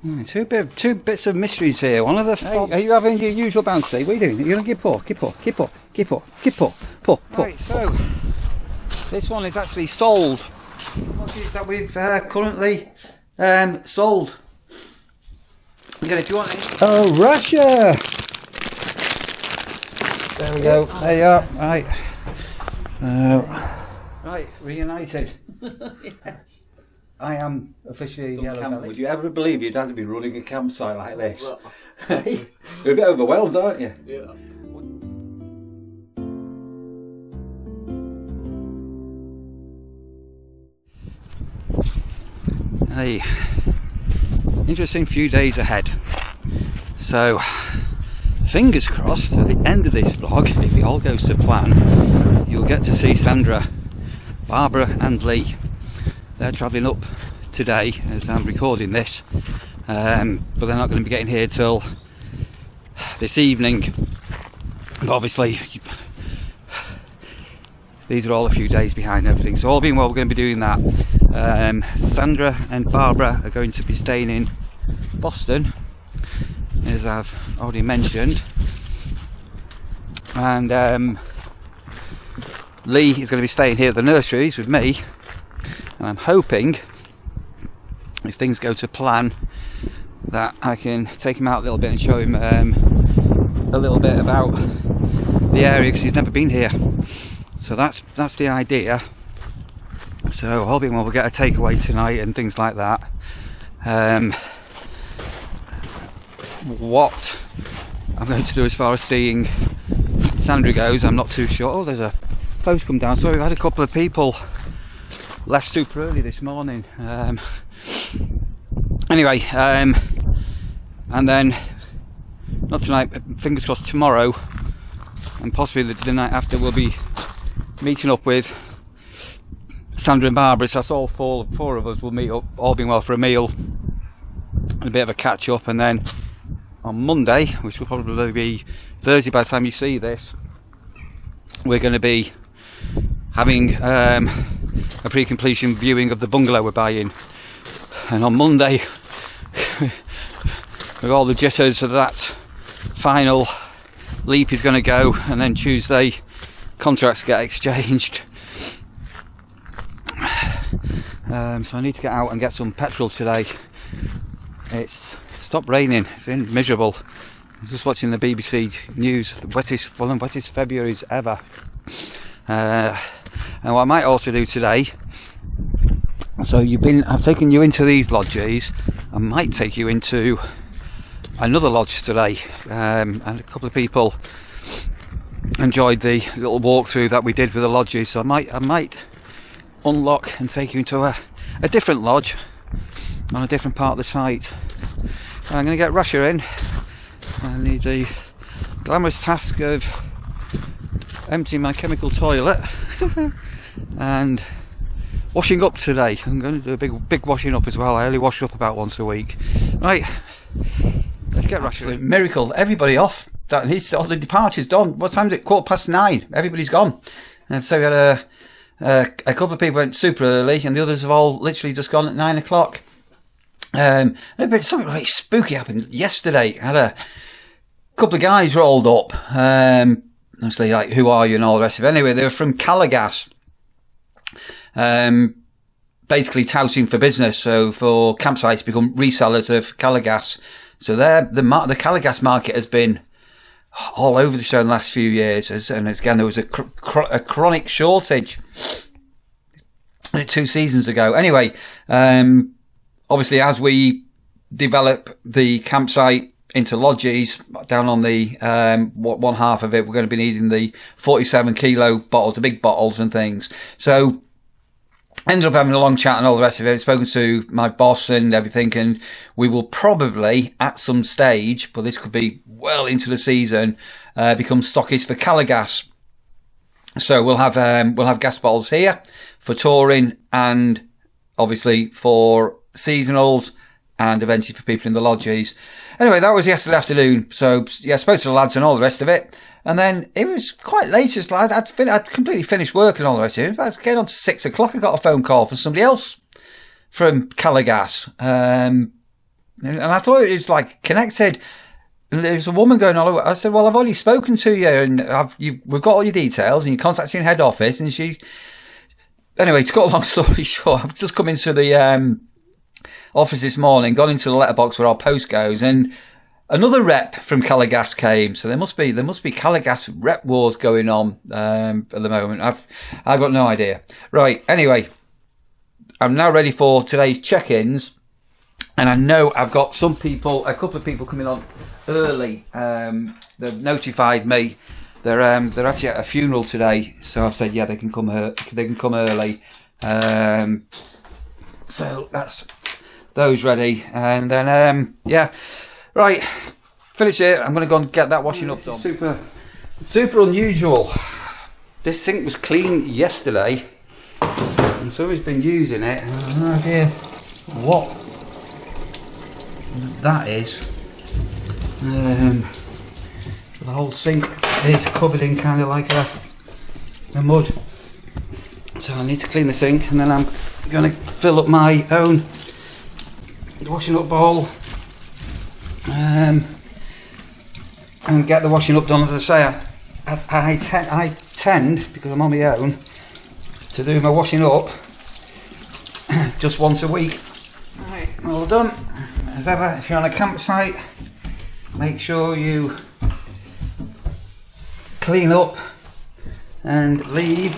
Two bits of mysteries here. One of the fobs. Are you having your usual bounce today? What are you doing? You're going to pull. Right, so this one is actually sold. What is it that we've currently sold? Again, if you want it. Oh, Russia! There we go. There you are. Right. Right, Reunited. Yes. I am officially a yellow belly. Would you ever believe you'd have to be running a campsite like this? You're a bit overwhelmed, aren't you? Yeah. Hey, interesting few days ahead. So, fingers crossed, at the end of this vlog, if it all goes to plan, you'll get to see Sandra, Barbara and Lee. They're travelling up today as I'm recording this, but they're not going to be getting here till this evening. But obviously, these are all a few days behind everything, so all being well, we're going to be doing that. Sandra and Barbara are going to be staying in Boston, as I've already mentioned, and Lee is going to be staying here at the Nurseries with me. And I'm hoping, if things go to plan, that I can take him out a little bit and show him a little bit about the area, because he's never been here. So that's the idea. So all being well, we'll get a takeaway tonight and things like that. What I'm going to do as far as seeing Sandra goes, I'm not too sure. Oh, there's a post come down. So we've had a couple of people left super early this morning. Anyway, and then not tonight, fingers crossed tomorrow, and possibly the night after, we'll be meeting up with Sandra and Barbara. So that's all four of us will meet up, all being well, for a meal and a bit of a catch up, and then on Monday, which will probably be Thursday by the time you see this, we're going to be having a pre-completion viewing of the bungalow we're buying. And on Monday, with all the jitters of that final leap is going to go, and then Tuesday contracts get exchanged. So I need to get out and get some petrol today. It's stopped raining, it's been miserable. I was just watching the BBC News, the wettest February's ever. And what I might also do today, so I've taken you into these lodges, I might take you into another lodge today, and a couple of people enjoyed the little walkthrough that we did with the lodges, so I might unlock and take you into a different lodge on a different part of the site. I'm going to get Russia in. I need the glamorous task of emptying my chemical toilet and washing up today. I'm going to do a big washing up as well. I only wash up about once a week. Right, let's get Russia in. Miracle, everybody off. The departure's done. What time is it? 9:15. Everybody's gone. And so we had a couple of people went super early, and the others have all literally just gone at 9 o'clock. But something really spooky happened yesterday. I had a couple of guys rolled up. Obviously, like, who are you and all the rest of it. Anyway, they were from Calagas. Basically touting for business. So for campsites, become resellers of Calagas. So the Calagas market has been all over the show in the last few years. And again, there was a chronic shortage 2 seasons ago. Anyway, obviously, as we develop the campsite into lodges down on the one half of it, we're going to be needing the 47 kilo bottles, the big bottles and things. So ended up having a long chat and all the rest of it. I've spoken to my boss and everything, and we will probably at some stage, but this could be well into the season, become stockists for Calagas. So we'll have gas bottles here for touring, and obviously for seasonals, and eventually for people in the lodges. Anyway, that was yesterday afternoon. So yeah, I spoke to the lads and all the rest of it. And then it was quite late. Just like I'd completely finished work and all the rest of it. I was getting on to 6 o'clock. I got a phone call from somebody else from Calagas. And I thought it was like connected. And there's a woman going all over. I said, well, I've already spoken to you and we've got all your details and you're contacting head office. And anyway, to cut a long story short, I've just come into the office this morning, gone into the letterbox where our post goes, and another rep from Caligas came. So there must be Caligas rep wars going on at the moment. I've got no idea. Right. Anyway, I'm now ready for today's check-ins, and I know I've got a couple of people coming on early. They've notified me. They're actually at a funeral today, so I've said they can come early. So that's those ready, and then right, finish it. I'm going to go and get that washing up done. Super unusual. This sink was clean yesterday, and somebody's been using it. I have no idea what that is. The whole sink is covered in kind of like a mud. So I need to clean the sink, and then I'm going to fill up my own washing up bowl and get the washing up done. As I say, I tend, because I'm on my own, to do my washing up just once a week. Right, all done. As ever, if you're on a campsite, make sure you clean up and leave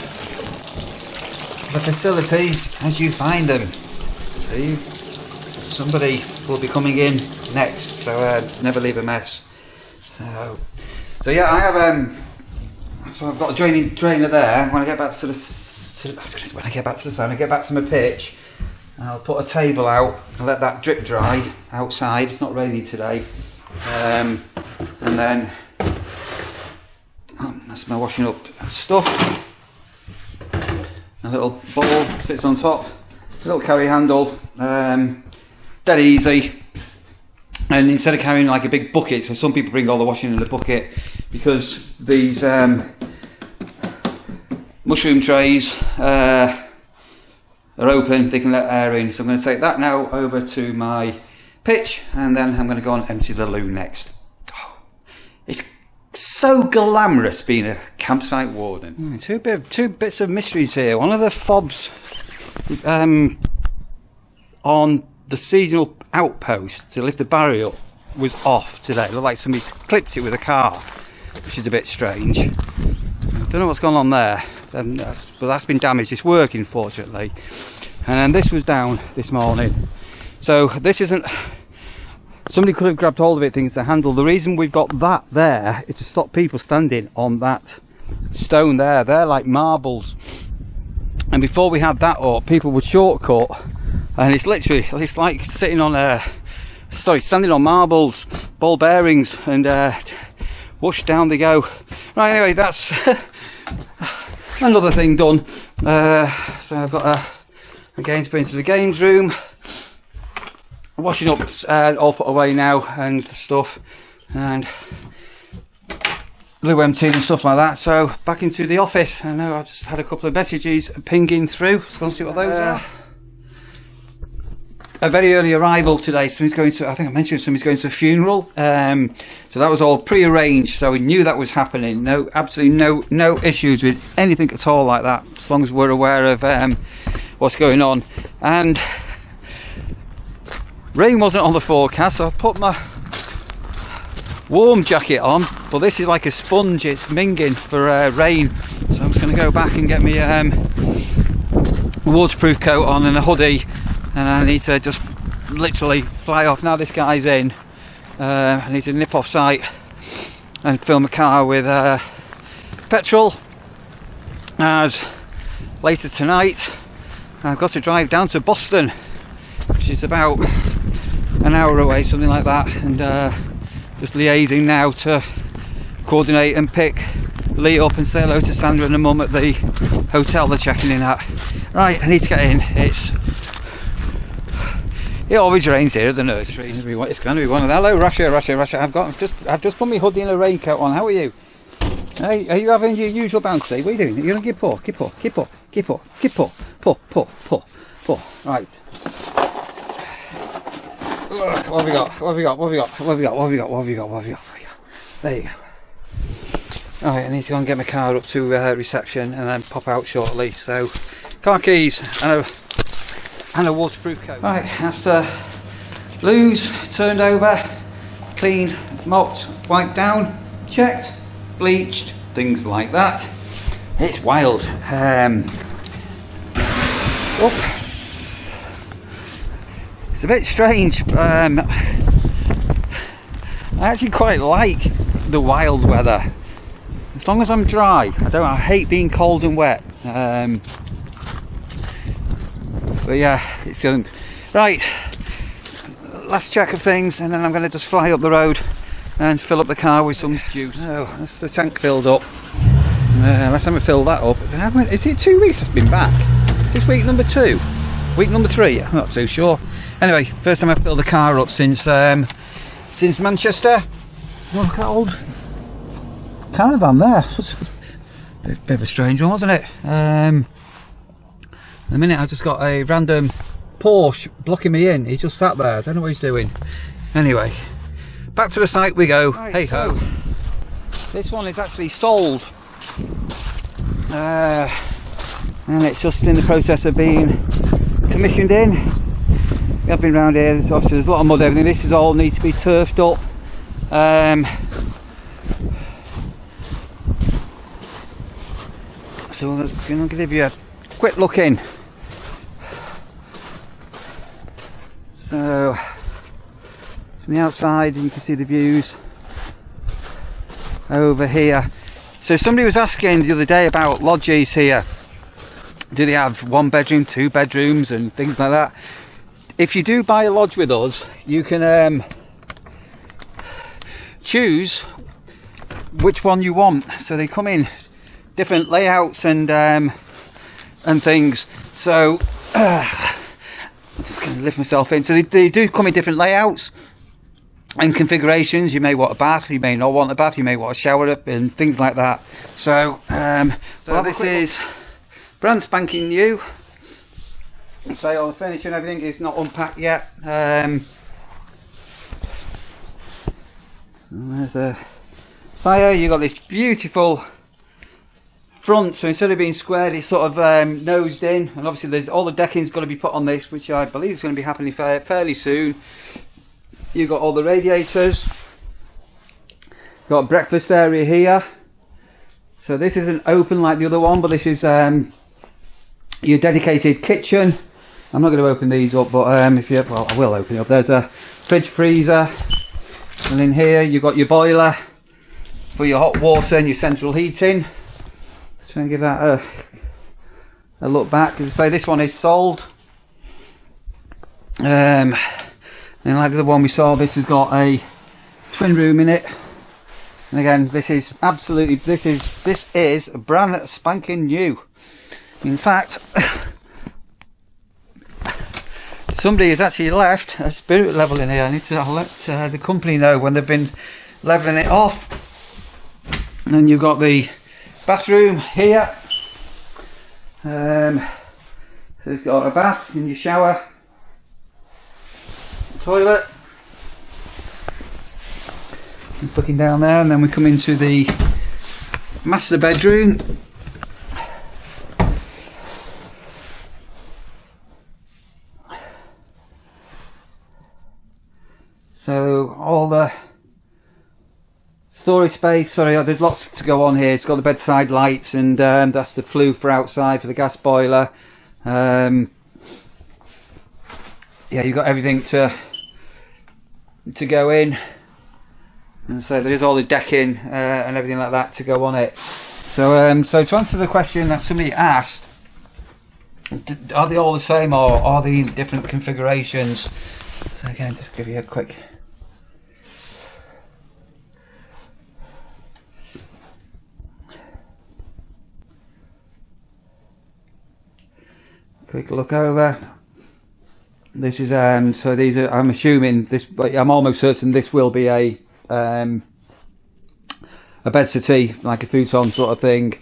the facilities as you find them. See, somebody will be coming in next, so never leave a mess. So yeah, I have so I've got a drainer there. When I get back to the sun, I get back to my pitch, I'll put a table out and let that drip dry outside. It's not raining today, and then that's my washing up stuff. A little bowl sits on top, a little carry handle, dead easy. And instead of carrying like a big bucket, so some people bring all the washing in a bucket, because these mushroom trays are open, they can let air in. So I'm going to take that now over to my pitch, and then I'm going to go and empty the loo next. Oh, it's so glamorous being a campsite warden. Two bits of mysteries here. One of the fobs on the seasonal outpost to lift the barrier up was off today. It looked like somebody's clipped it with a car, which is a bit strange. I don't know what's gone on there, but that's been damaged. It's working, fortunately. And this was down this morning. So this isn't... Somebody could have grabbed hold of it, things to handle. The reason we've got that there is to stop people standing on that stone there. They're like marbles. And before we had that up, people would shortcut. And it's like sitting on standing on marbles, ball bearings, and whoosh, down they go. Right, anyway, that's another thing done. So I've got a games put into the games room. Washing up all put away now and stuff, and loo emptied and stuff like that. So back into the office. I know I've just had a couple of messages pinging through. So let's see what those are. A very early arrival today. Somebody's going to, I think I mentioned somebody's going to a funeral. So that was all pre-arranged. So we knew that was happening. No, absolutely no issues with anything at all like that. As long as we're aware of what's going on. And rain wasn't on the forecast, so I put my warm jacket on. But this is like a sponge. It's minging for rain. So I'm just going to go back and get me waterproof coat on and a hoodie. And I need to just literally fly off. Now this guy's in, I need to nip off site and fill my car with petrol, as later tonight I've got to drive down to Boston, which is about an hour away, something like that, and just liaising now to coordinate and pick Lee up and say hello to Sandra and her mum at the hotel they're checking in at. Right, I need to get in. It always rains here at the nursery. It's going to be one of them. Hello, Rasha. I've just put my hoodie and a raincoat on. How are you? Hey, are you having your usual bouncy? What are you doing? You're going to pull. Right. What have we got? What have we got? What have we got? What have we got? What have we got? What have we got? What have we got? There you go. Alright, I need to go and get my car up to reception and then pop out shortly. So, car keys and a waterproof coat. Alright, that's the loos turned over, cleaned, mopped, wiped down, checked, bleached, things like that. It's wild. It's a bit strange. I actually quite like the wild weather. As long as I'm dry. I hate being cold and wet. But yeah, it's right. Last check of things, and then I'm going to just fly up the road and fill up the car with some juice. Oh, that's the tank filled up. Last time I filled that up, is it 2 weeks I've been back? Is this week number 2? Week number 3? I'm not too sure. Anyway, first time I filled the car up since Manchester. Oh, look at that old caravan there. Bit of a strange one, wasn't it? In a minute I just got a random Porsche blocking me in. He's just sat there. I don't know what he's doing. Anyway, back to the site we go. Right, hey ho. So, this one is actually sold. And it's just in the process of being commissioned in. We have been around here, obviously there's a lot of mud, everything. This is all needs to be turfed up. So I'm going to give you a quick look in. So from the outside you can see the views over here. So somebody was asking the other day about lodges here. Do they have 1 bedroom, 2 bedrooms and things like that? If you do buy a lodge with us, you can choose which one you want. So they come in different layouts and things. So I'm just going to lift myself in. So they do come in different layouts and configurations. You may want a bath, you may not want a bath, you may want a shower up and things like that. So this is brand spanking new. Say all the furniture and everything is not unpacked yet. There's a fire. You got this beautiful front. So instead of being squared, it's sort of nosed in, and obviously there's all the decking's got to be put on this, which I believe is going to be happening fairly soon. You've got all the radiators. Got a breakfast area here. So this isn't open like the other one, but this is your dedicated kitchen. I'm not going to open these up, but I will open it up. There's a fridge freezer, and in here you've got your boiler for your hot water and your central heating. Let's try and give that a look back. As I say, this one is sold. And like the one we saw, this has got a twin room in it. And again, this is absolutely this is brand spanking new. In fact, somebody has actually left a spirit level in here. I need to let the company know when they've been levelling it off. And then you've got the bathroom here. So it's got a bath and your shower, toilet. Just looking down there, and then we come into the master bedroom. So all the storage space, there's lots to go on here. It's got the bedside lights, and that's the flue for outside for the gas boiler. Yeah, you've got everything to go in. And so there is all the decking and everything like that to go on it. So to answer the question that somebody asked, are they all the same or are they in different configurations? So again, just give you a quick look over. This is so these are, I'm assuming this, I'm almost certain this will be a bed settee, like a futon sort of thing,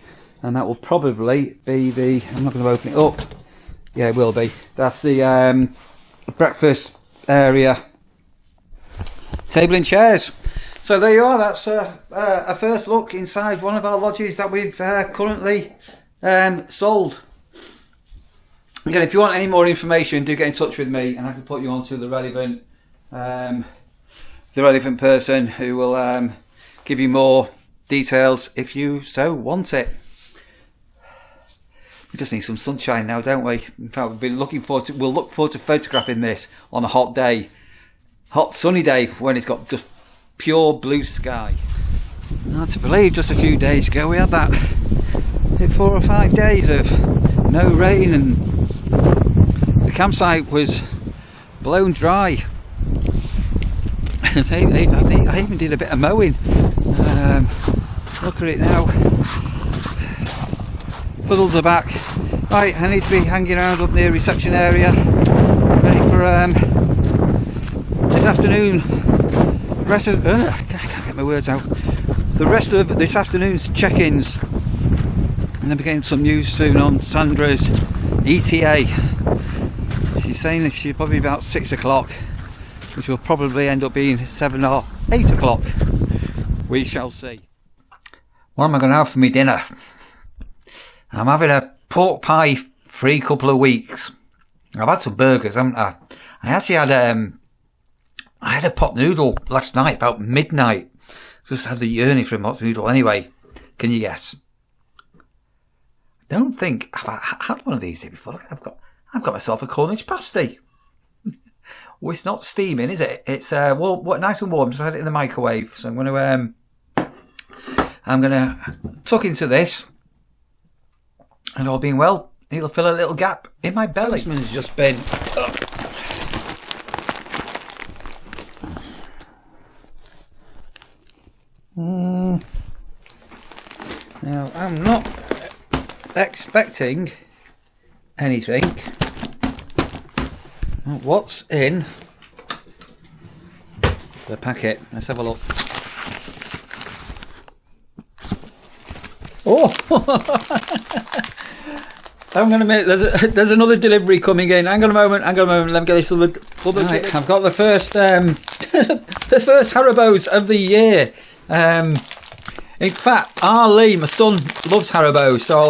and that will probably be the, I'm not going to open it up, yeah it will be, that's the breakfast area table and chairs. So there you are. That's a first look inside one of our lodges that we've currently sold. Again, if you want any more information, do get in touch with me, and I can put you on to the relevant person who will give you more details if you so want it. We just need some sunshine now, don't we? In fact, we'll look forward to photographing this on a hot day, hot sunny day when it's got just pure blue sky. Hard to believe, just a few days ago we had that 4 or 5 days of no rain and the campsite was blown dry. I even did a bit of mowing. Look at it now. Puddles are back. Right, I need to be hanging around up near reception area, ready for this afternoon. I can't get my words out. The rest of this afternoon's check-ins, and then we're getting some news soon on Sandra's ETA. She's saying that she's probably about 6 o'clock, which will probably end up being 7 or 8 o'clock. We shall see. What am I going to have for me dinner? I'm having a pork pie free couple of weeks. I've had some burgers, haven't I? I actually had I had a pot noodle last night about midnight. Just had the yearning for a pot noodle. Anyway, can you guess? I don't think I've had one of these here before. Look, I've got myself a Cornish pasty. Well, it's not steaming, is it? It's nice and warm. Just had it in the microwave. So I'm gonna tuck into this, and all being well, it'll fill a little gap in my belly. Postman's just been up. Now, I'm not expecting anything. What's in the packet? Let's have a look. Oh! Hang on a minute, there's another delivery coming in. Hang on a moment, let me get this other right, I've got the first the first Haribos of the year. In fact, Lee, my son, loves Haribos, so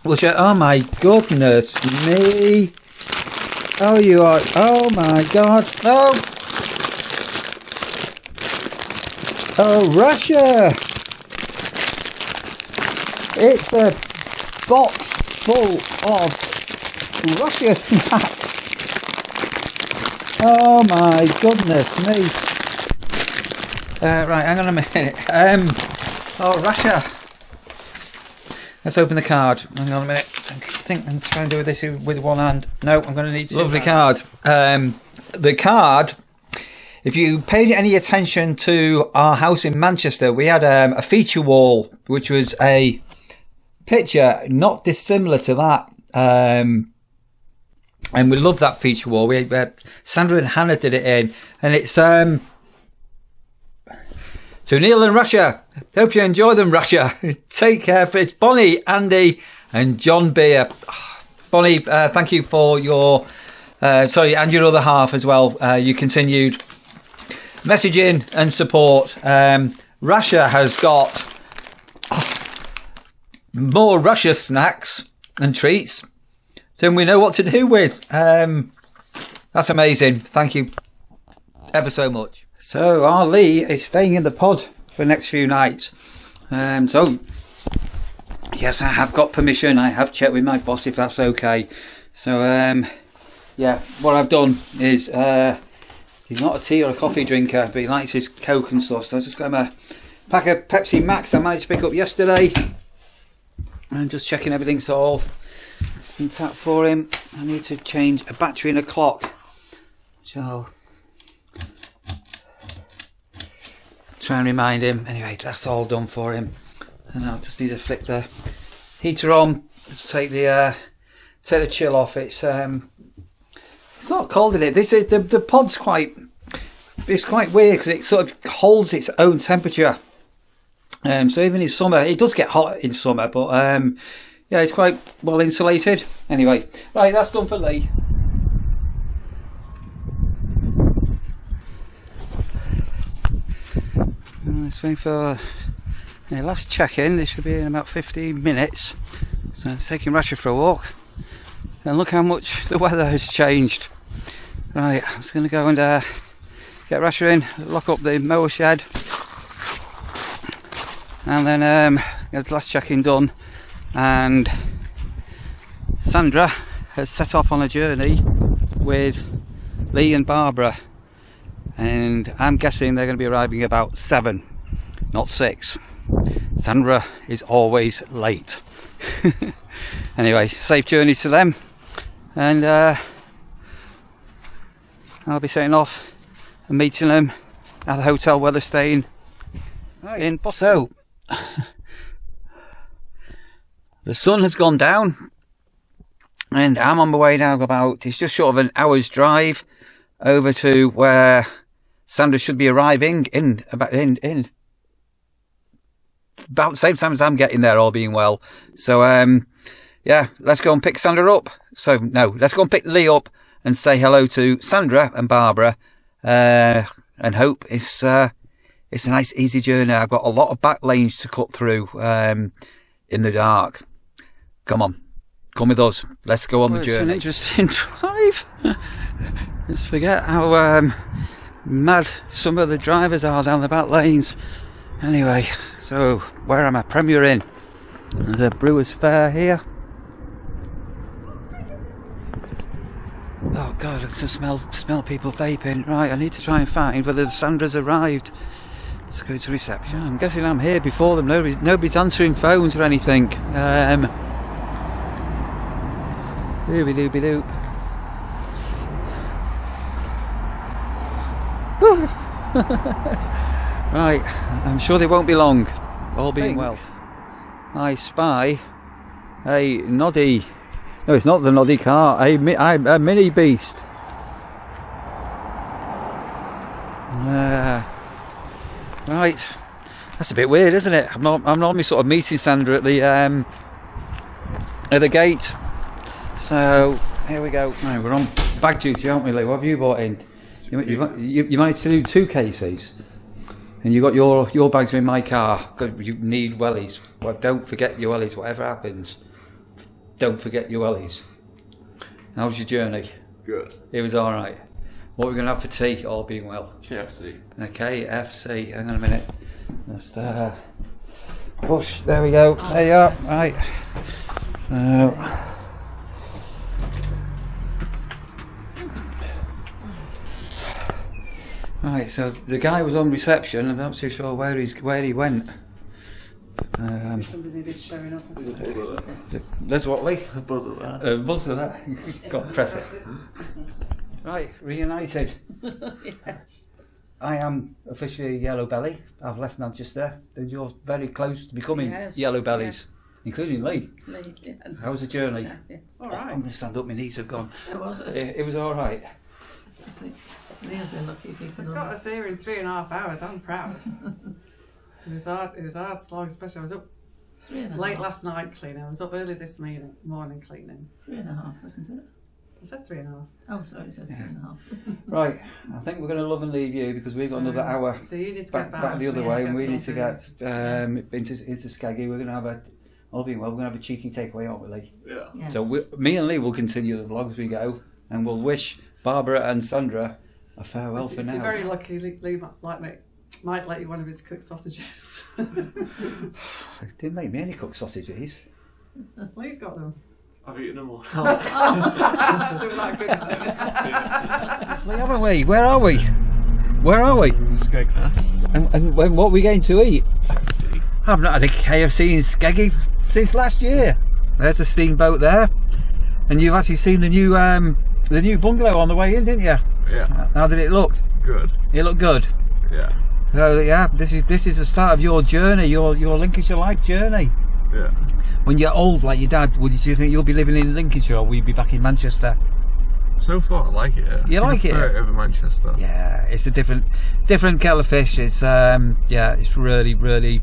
we'll share. Oh my goodness me! Oh, you are! Oh my God! Oh! Oh, Russia! It's a box full of Russia snacks. Oh my goodness me! Right, hang on a minute. Oh, Russia. Let's open the card. Hang on a minute. I think I'm trying to do this with one hand. No, I'm going to need to. Lovely card. The card, if you paid any attention to our house in Manchester, we had a feature wall, which was a picture not dissimilar to that. And we love that feature wall. Sandra and Hannah did it in, and it's to Neil and Russia. Hope you enjoy them, Russia. Take care. It's Bonnie, Andy, and John Beer. Bonnie, thank you for your and your other half as well. You continued messaging and support. Russia has got more Russia snacks and treats than we know what to do with. That's amazing. Thank you ever so much. So our Lee is staying in the pod for the next few nights. So yes, I have got permission. I have checked with my boss if that's okay. So yeah, what I've done is he's not a tea or a coffee drinker, but he likes his Coke and stuff. So I just got him a pack of Pepsi Max I managed to pick up yesterday. And just checking everything's all intact for him. I need to change a battery in a clock, which I'll try and remind him. Anyway, that's all done for him, and I'll just need to flick the heater on to take the chill off. It's not cold in it. This is the pod's quite weird because it sort of holds its own temperature. So even in summer, it does get hot in summer, but yeah, it's quite well insulated. Anyway, right, that's done for Lee. It's been for last check-in. This should be in about 15 minutes. So taking Rasher for a walk, and look how much the weather has changed. Right, I'm just going to go and get Rasher in, lock up the mower shed, and then get the last check-in done. And Sandra has set off on a journey with Lee and Barbara, and I'm guessing they're going to be arriving about 7, not 6. Sandra is always late. Anyway, safe journeys to them, and I'll be setting off and meeting them at the hotel where they're staying in Boston. So the sun has gone down, and I'm on my way now. It's just short of an hour's drive over to where Sandra should be arriving in about the same time as I'm getting there, all being well. So yeah, let's go and pick Sandra up. So no, let's go and pick Lee up and say hello to Sandra and Barbara, and hope it's a nice easy journey. I've got a lot of back lanes to cut through in the dark. Come on, come with us. Let's go on the journey. It's an interesting drive. Let's forget how mad some of the drivers are down the back lanes. Anyway, so where am I? Premier Inn. There's a Brewers Fair here. Oh god, I can smell people vaping. Right, I need to try and find whether Sandra's arrived. Let's go to reception. I'm guessing I'm here before them. Nobody's answering phones or anything. Doobie-doobie-doop. Right, I'm sure they won't be long, all being well. I spy a noddy. No, it's not the noddy car. A mini beast. Right, that's a bit weird, isn't it? I'm normally sort of meeting Sandra at the gate. So here we go. Right, we're on bag duty, aren't we, Lee? What have you bought in? You managed to do 2 cases, and you got your bags are in my car because you need wellies. Well, don't forget your wellies. Whatever happens, don't forget your wellies. How was your journey? Good. It was all right. What are we going to have for tea? All being well. KFC. Okay, KFC. Hang on a minute. Just push. There we go. There you are. Right. Right, so the guy was on reception, and I'm not too sure where he went. Somebody needed showing up. There's what, Lee? A buzzer there. A buzzer there. Got to press it. Right, Reunited. Yes. I am officially Yellow Belly. I've left Manchester, and you're very close to becoming Yellow Bellies, including Lee. Lee, yeah. How was the journey? Yeah. All right. I'm going to stand up, my knees have gone. Was it? It was all right. Lee had been lucky if you could have got us here in 3.5 hours. I'm proud. It was hard slog, especially I was up 3.5. late last night cleaning. I was up early this morning cleaning. 3.5, wasn't it? I said 3.5. Oh, sorry, I said 3.5. Right, I think we're going to love and leave you because we've got another hour So you need to back get back the other way, and we need to get sorted. into Skaggy. We're going to have all being well, we're going to have a cheeky takeaway, aren't we, Lee? Yeah. Yes. So me and Lee will continue the vlog as we go, and we'll wish Barbara and Sandra a farewell for If now. you're very lucky, Lee might let you one of his cooked sausages. Didn't make me any cooked sausages. Lee's got them. I've eaten them all. They were that good. Lee, haven't we? Where are we? Skegness. And what are we going to eat? I've not had a KFC in Skeggy since last year. There's a steamboat there, and you've actually seen the new bungalow on the way in, didn't you? Yeah. How did it look? Good. It looked good. Yeah. So yeah, this is the start of your journey, your Lincolnshire life journey. Yeah. When you're old like your dad, do you think you'll be living in Lincolnshire, or will you be back in Manchester? So far, I like it. Yeah. You like it? Over Manchester. Yeah, it's a different kettle of fish. It's it's really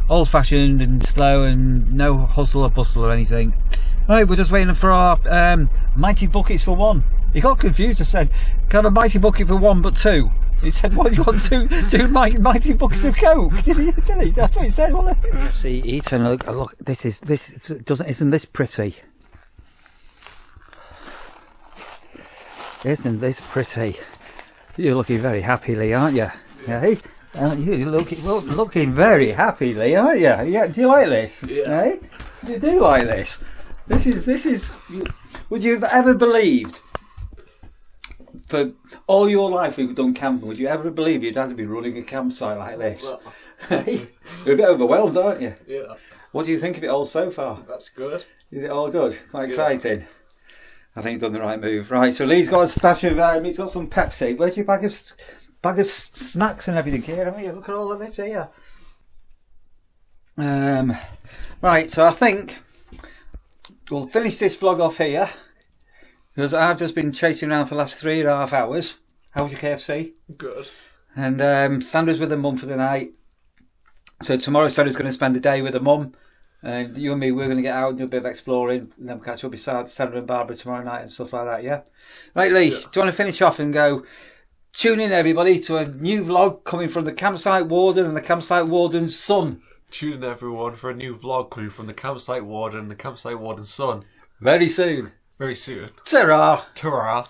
old-fashioned and slow, and no hustle or bustle or anything. Right, we're just waiting for our mighty buckets for one. You got confused. I said, can I have a mighty bucket for one but two? He said, "What do you want? Two mighty buckets of coke?" Didn't he? That's what he said, wasn't it? See, Ethan, look. Isn't this pretty? Isn't this pretty? You're looking very happy, Lee, aren't you? Yeah. Aren't you looking very happy, Lee, aren't you? Yeah. Do you like this? Yeah. Eh? You do like this? This is. Would you have ever believed, for all your life you've done camping, would you ever believe you'd have to be running a campsite like this? Well, You're a bit overwhelmed, aren't you? yeah. What do you think of it all so far? That's good. Is it all good? Quite Yeah. exciting? I think you've done the right move. Right, so Lee's got a stash of, he's got some Pepsi. Where's your bag of snacks and everything here? Haven't you? Look at all of this here. Right, so I think we'll finish this vlog off here, because I've just been chasing around for the last 3.5 hours. How was your KFC? Good. And Sandra's with her mum for the night. So tomorrow Sandra's going to spend the day with her mum. And you and me, we're going to get out and do a bit of exploring, and then catch up with Sandra and Barbara tomorrow night and stuff like that, yeah? Right, Lee, Yeah. do you want to finish off and go, tune in everybody to a new vlog coming from the Campsite Warden and the Campsite Warden's son. Tune in everyone for a new vlog coming from the Campsite Warden and the Campsite Warden's son. Very soon. Very soon. Ta-ra! Ta-ra!